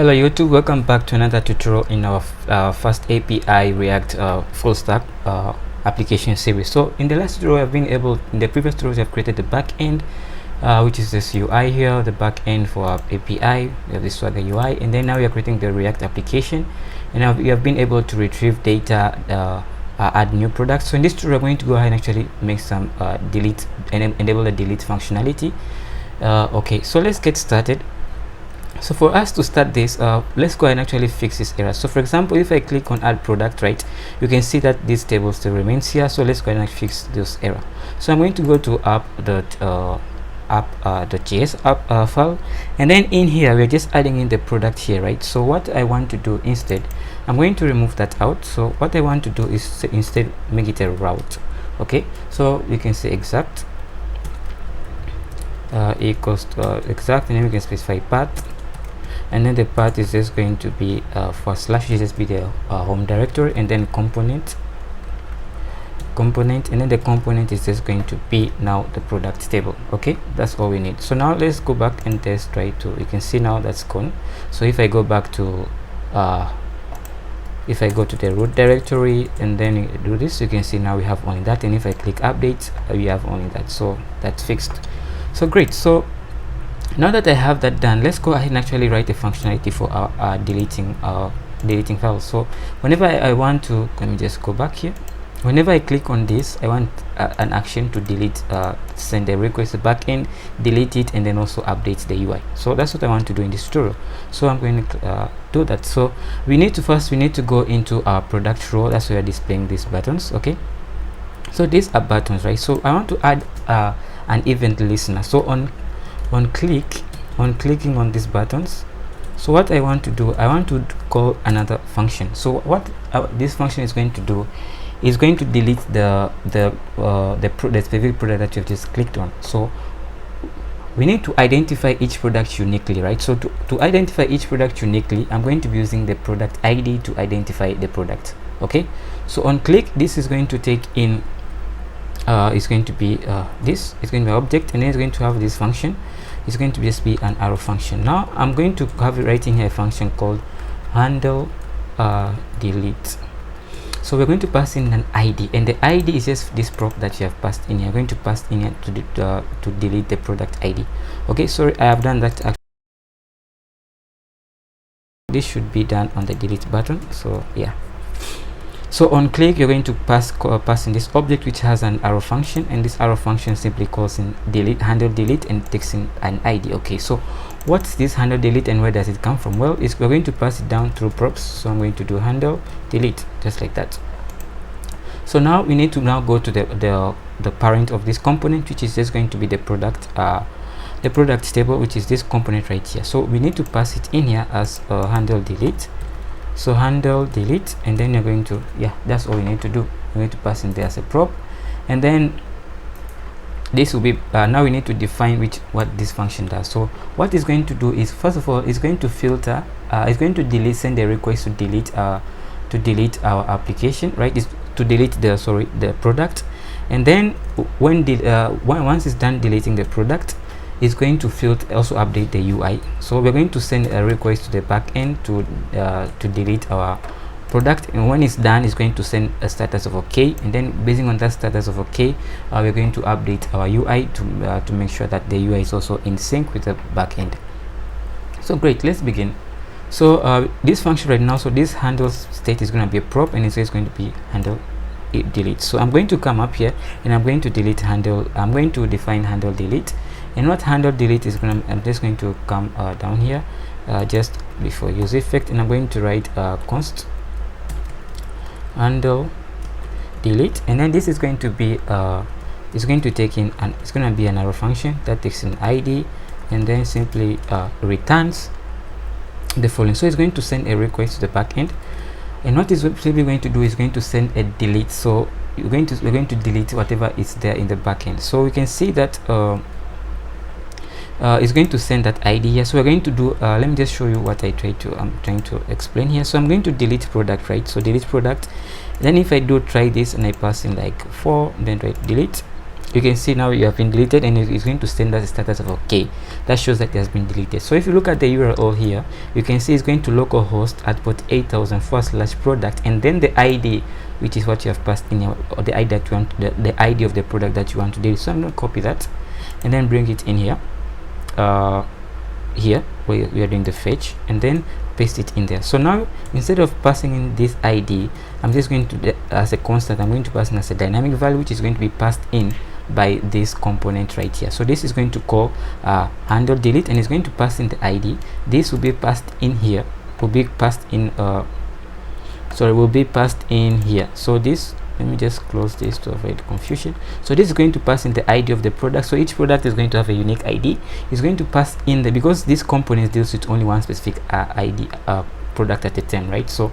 Hello YouTube, welcome back to another tutorial in our FastAPI React full stack application series. So in the last tutorial, in the previous tutorials, we have created the backend, which is this UI here, the backend for our API. We have this Swagger UI, and then now we are creating the React application, and now we have been able to retrieve data, add new products. So in this tutorial, we're going to go ahead and actually make some delete and enable the delete functionality. Okay, so let's get started. So for us to start this, let's go ahead and actually fix this error. So for example, if I click on add product, right, you can see that this table still remains here. So let's go ahead and fix this error. So I'm going to go to app.js file, and then in here we're just adding in the product here, right? So what I want to do instead, I'm going to remove that out. So what I want to do is instead make it a route. Okay, so you can say exact equals exact, and then we can specify path, and then the path is just going to be for slash just be the home directory, and then component, and then the component is just going to be now the product table. Okay, that's all we need. So now let's go back and test. Try to, you can see now that's gone. So if I go back to if I go to the root directory and then do this, you can see now we have only that, and if I click update, we have only that. So that's fixed. So great. So now that I have that done, let's go ahead and actually write a functionality for our deleting files. So whenever I want to, let me just go back here. Whenever I click on this, I want an action to delete, send a request to backend, delete it, and then also update the UI. So that's what I want to do in this tutorial. So I'm going to do that. So we need to go into our product row. That's where we're displaying these buttons. Okay, so these are buttons, right? So I want to add an event listener. So on clicking on these buttons, so what I want to do, I want to call another function. So what this function is going to do is going to delete the specific product that you've just clicked on. So we need to identify each product uniquely, right? So to identify each product uniquely, I'm going to be using the product ID to identify the product. Okay, so on click, this is going to take in it's going to be this, it's going to be object, and then it's going to have this function. It's going to just be an arrow function. Now I'm going to have it writing here a function called handle delete. So we're going to pass in an ID, and the ID is just this prop that you have passed in. You're going to pass in here to delete the product ID. Okay, sorry, I have done that. This should be done on the delete button. So yeah, so on click, you're going to pass in this object which has an arrow function, and this arrow function simply calls in delete, handle delete, and takes in an ID. Okay, so what's this handle delete and where does it come from? Well, we're going to pass it down through props. So I'm going to do handle delete just like that. So now we need to now go to the parent of this component, which is just going to be the product table, which is this component right here. So we need to pass it in here as handle delete. So handle delete, and then you're going to, yeah, that's all you need to do. You're going to pass in there as a prop, and then this will be now we need to define what this function does. So what it's going to do is, first of all, it's going to filter, it's going to delete, send a request to delete our application, right? Is to delete the product, and then once it's done deleting the product, is going to filter, also update the UI. So we're going to send a request to the backend to delete our product, and when it's done, it's going to send a status of OK, and then based on that status of OK, we're going to update our UI to make sure that the UI is also in sync with the backend. So great, let's begin. So this function right now, so this handle state is going to be a prop, and it's going to be handle delete. So I'm going to come up here, and I'm going to delete handle, I'm going to define handle delete. And what handle delete is going to, I'm just going to come down here just before use effect, and I'm going to write const handle delete, and then this is going to be it's going to take in, and it's going to be an arrow function that takes an ID, and then simply returns the following. So it's going to send a request to the backend, and what is simply going to do is going to send a delete. So we're going to delete whatever is there in the backend. So we can see that is going to send that ID here. So we're going to do let me just show you what I'm trying to explain here. So I'm going to delete product, right? So delete product, then if I do try this and I pass in like 4, then write delete, you can see now you have been deleted, and it's going to send us a status of okay. That shows that it has been deleted. So if you look at the URL here, you can see it's going to localhost at port 8000/product, and then the ID, which is what you have passed in here, or the ID that you want, the ID of the product that you want to delete. So I'm going to copy that and then bring it in here, here where we are doing the fetch, and then paste it in there. So now instead of passing in this ID, I'm just going to, as a constant, I'm going to pass in as a dynamic value, which is going to be passed in by this component right here. So this is going to call handle delete, and it's going to pass in the ID. This will be passed in here, will be passed in will be passed in here. So this, let me just close this to avoid confusion. So this is going to pass in the ID of the product. So each product is going to have a unique ID. It's going to pass in the, because this component deals with only one specific ID, product at a time, right? So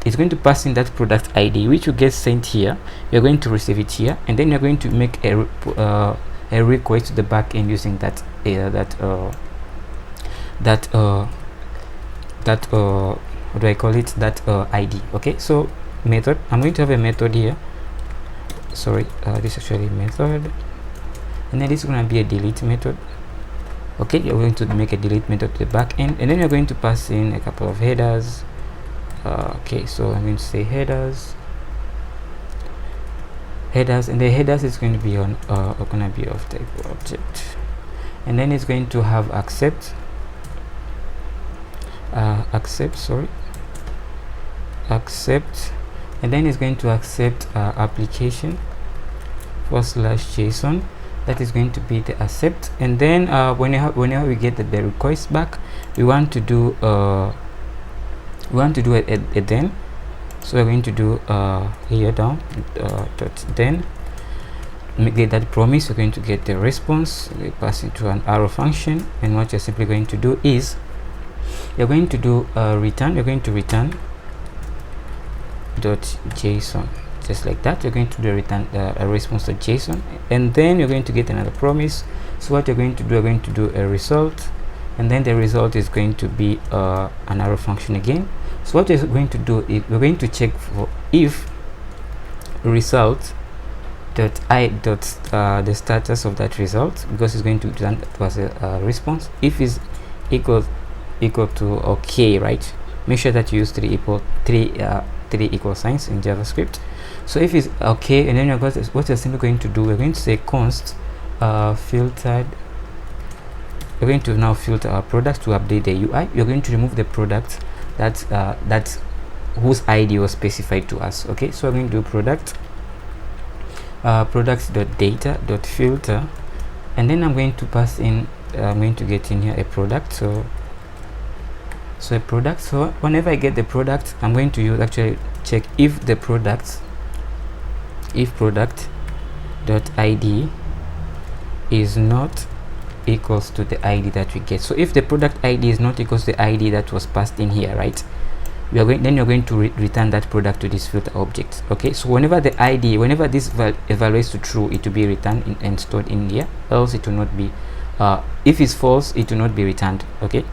it's going to pass in that product ID, which will get sent here. You're going to receive it here, and then you're going to make a request to the backend using that what do I call it, that ID. Okay, so method, I'm going to have a method here. Sorry, this is actually method, and then this is going to be a delete method. Okay, you're going to make a delete method to the back end, and then you're going to pass in a couple of headers. Okay, so I'm going to say headers, and the headers is going to be on going to be of type object, and then it's going to have accept, and then it's going to accept application /JSON. That is going to be the accept, and then whenever we get the request back, we want to do a then. So we're going to do here down dot then, get that promise. We're going to get the response. We pass it to an arrow function, and what you're simply going to do is you're going to do return. You're going to return .json, just like that. You're going to do return a response to JSON, and then you're going to get another promise. So what you're going to do, you're going to do a result, and then the result is going to be an arrow function again. So what you're going to do is we're going to check for if result the status of that result, because it's going to return to as a response. If is equal to okay, right? Make sure that you use three equal signs in JavaScript. So if it's okay, and then what you're simply going to do, we're going to say const filtered. We're going to now filter our products to update the UI. You're going to remove the product that's whose ID was specified to us. Okay, so I'm going to do product products.data.filter, and then I'm going to pass in, I'm going to get in here a product. So a product. So whenever I get the product, I'm going to actually check if the product dot ID is not equals to the ID that we get. So if the product ID is not equals to the ID that was passed in here, right, you're going to return that product to this filter object. Okay, so whenever the ID, whenever this evaluates to true, it will be returned and stored in here, else it will not be. If it's false, it will not be returned. Okay,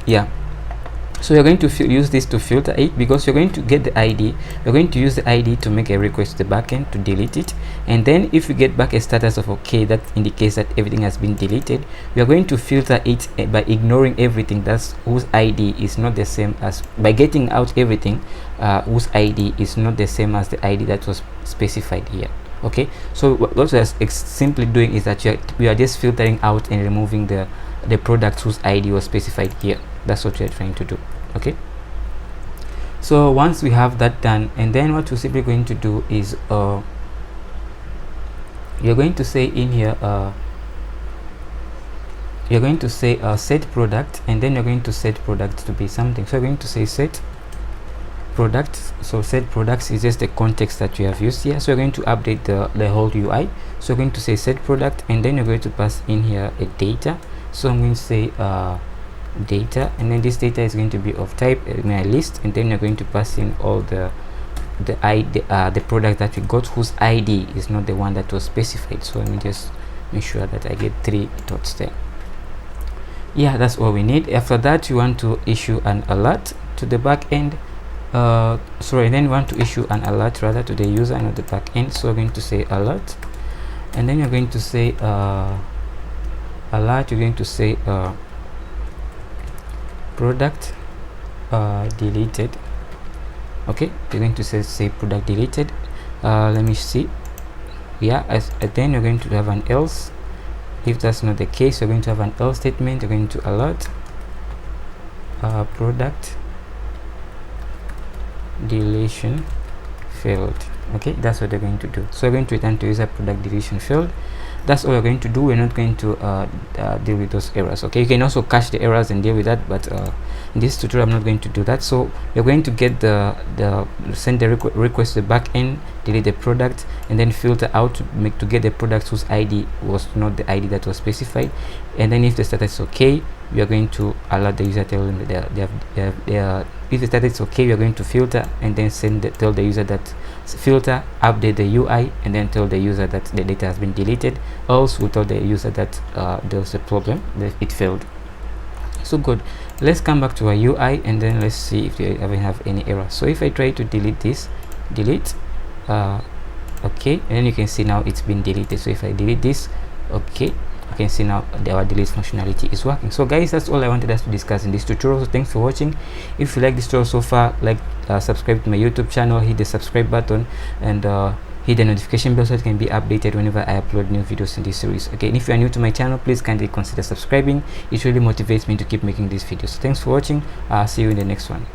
yeah. So you're going to use this to filter it, because you're going to get the ID. You're going to use the ID to make a request to the backend to delete it, and then if you get back a status of okay, that indicates that everything has been deleted. We are going to filter it by ignoring everything that's whose ID is not the same as, by getting out everything whose ID is not the same as the ID that was specified here. Okay, so what we're simply doing is that we are just filtering out and removing the product whose ID was specified here. That's what we're trying to do. Okay, so once we have that done, and then what we're simply going to do is you're going to say in here you're going to say set product, and then you're going to set product to be something. So you're going to say set product. So set products is just the context that we have used here. So you're going to update the whole UI. So you're going to say set product, and then you're going to pass in here a data. So I'm going to say data, and then this data is going to be of type my list, and then you're going to pass in all the product that we got whose ID is not the one that was specified. So let me just make sure that I get 3 dots there. Yeah, that's all we need. After that, you want to issue an alert to the back end, sorry, and then we want to issue an alert rather to the user and not the backend. So we're going to say alert, and then you're going to say alert, you're going to say product deleted. Okay, you're going to say product deleted. Let me see. Yeah, then you're going to have an else. If that's not the case, you're going to have an else statement. You're going to alert product deletion failed. Okay, that's what they're going to do. So we're going to return to user product deletion failed. That's all we're going to do. We're not going to deal with those errors. Okay, you can also cache the errors and deal with that, but in this tutorial I'm not going to do that. So you're going to get send the request to the backend, delete the product, and then filter out to get the product whose ID was not the ID that was specified. And then if the status is okay, we are going to alert the user, tell them that if the status is okay, we are going to filter and then tell the user that filter, update the UI, and then tell the user that the data has been deleted. Also, we'll tell the user that there was a problem, that it failed. So good. Let's come back to our UI and then let's see if we even have any error. So if I try to delete this, okay, and then you can see now it's been deleted. So if I delete this, okay, you can see now our delete functionality is working. So guys, that's all I wanted us to discuss in this tutorial. So thanks for watching. If you like this tutorial so far, like, subscribe to my YouTube channel, hit the subscribe button, and hit the notification bell so it can be updated whenever I upload new videos in this series. Okay, and if you are new to my channel, please kindly consider subscribing. It really motivates me to keep making these videos. So thanks for watching. See you in the next one.